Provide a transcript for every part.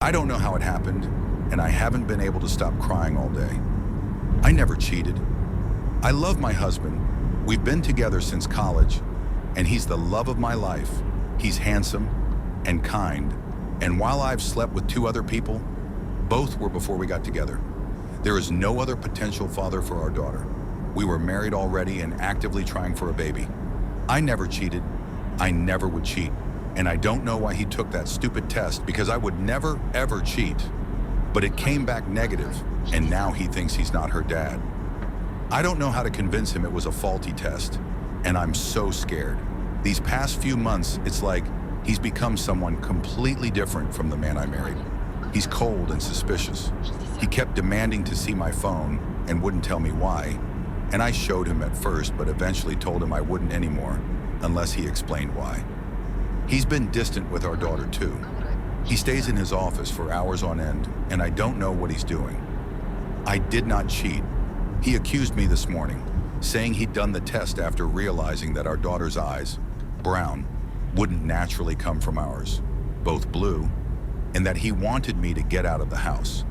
I don't know how it happened, and I haven't been able to stop crying all day. I never cheated. I love my husband. We've been together since college, and he's the love of my life. He's handsome and kind, and while I've slept with 2 other people, both were before we got together. There is no other potential father for our daughter. We were married already and actively trying for a baby. I never cheated. I never would cheat. And I don't know why he took that stupid test, because I would never, ever cheat. But it came back negative, and now he thinks he's not her dad. I don't know how to convince him it was a faulty test, and I'm so scared. These past few months, it's like he's become someone completely different from the man I married. He's cold and suspicious. He kept demanding to see my phone and wouldn't tell me why. And I showed him at first, but eventually told him I wouldn't anymore unless he explained why. He's been distant with our daughter too. He stays in his office for hours on end, and I don't know what he's doing. I did not cheat. He accused me this morning, saying he'd done the test after realizing that our daughter's eyes, brown, wouldn't naturally come from ours, both blue, and that he wanted me to get out of the house.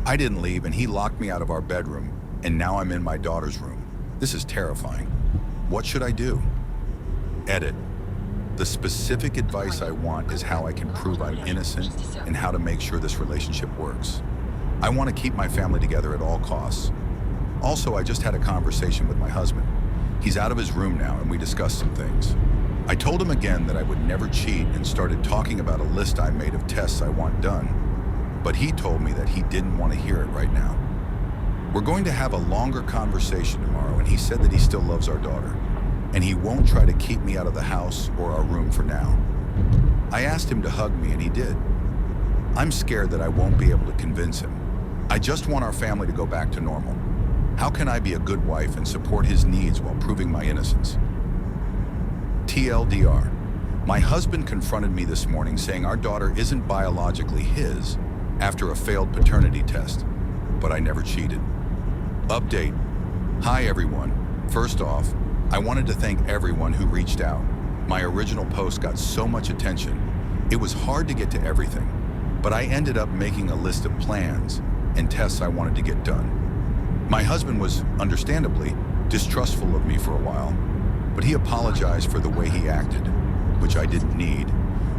I didn't leave, and he locked me out of our bedroom, and now I'm in my daughter's room. This is terrifying. What should I do? Edit. The specific advice I want is how I can prove I'm innocent and how to make sure this relationship works. I want to keep my family together at all costs. Also, I just had a conversation with my husband. He's out of his room now, and we discussed some things. I told him again that I would never cheat and started talking about a list I made of tests I want done. But he told me that he didn't want to hear it right now. We're going to have a longer conversation tomorrow, and he said that he still loves our daughter, and he won't try to keep me out of the house or our room for now. I asked him to hug me, and he did. I'm scared that I won't be able to convince him. I just want our family to go back to normal. How can I be a good wife and support his needs while proving my innocence? TLDR. My husband confronted me this morning saying our daughter isn't biologically his after a failed paternity test, but I never cheated. Update. Hi everyone. First off, I wanted to thank everyone who reached out. My original post got so much attention. It was hard to get to everything, but I ended up making a list of plans and tests I wanted to get done. My husband was, understandably, distrustful of me for a while, but he apologized for the way he acted, which I didn't need,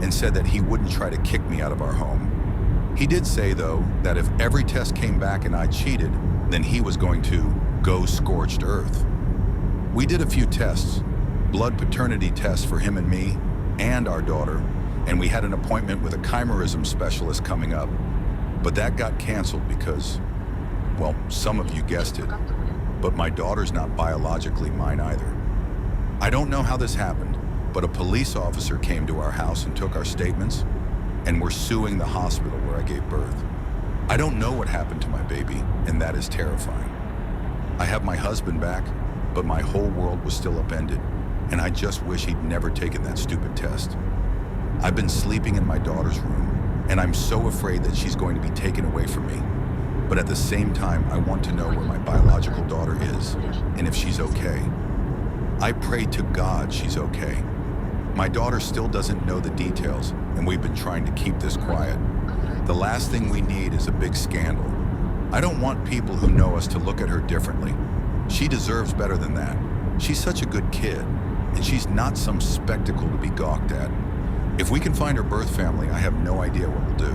and said that he wouldn't try to kick me out of our home. He did say, though, that if every test came back and I cheated, then he was going to go scorched earth. We did a few tests, blood paternity tests for him and me and our daughter, and we had an appointment with a chimerism specialist coming up, but that got canceled because, well, some of you guessed it, but my daughter's not biologically mine either. I don't know how this happened, but a police officer came to our house and took our statements, and we're suing the hospital where I gave birth. I don't know what happened to my baby, and that is terrifying. I have my husband back, but my whole world was still upended, and I just wish he'd never taken that stupid test. I've been sleeping in my daughter's room, and I'm so afraid that she's going to be taken away from me. But at the same time, I want to know where my biological daughter is, and if she's okay. I pray to God she's okay. My daughter still doesn't know the details, and we've been trying to keep this quiet. The last thing we need is a big scandal. I don't want people who know us to look at her differently. She deserves better than that. She's such a good kid, and she's not some spectacle to be gawked at. If we can find her birth family, I have no idea what we'll do.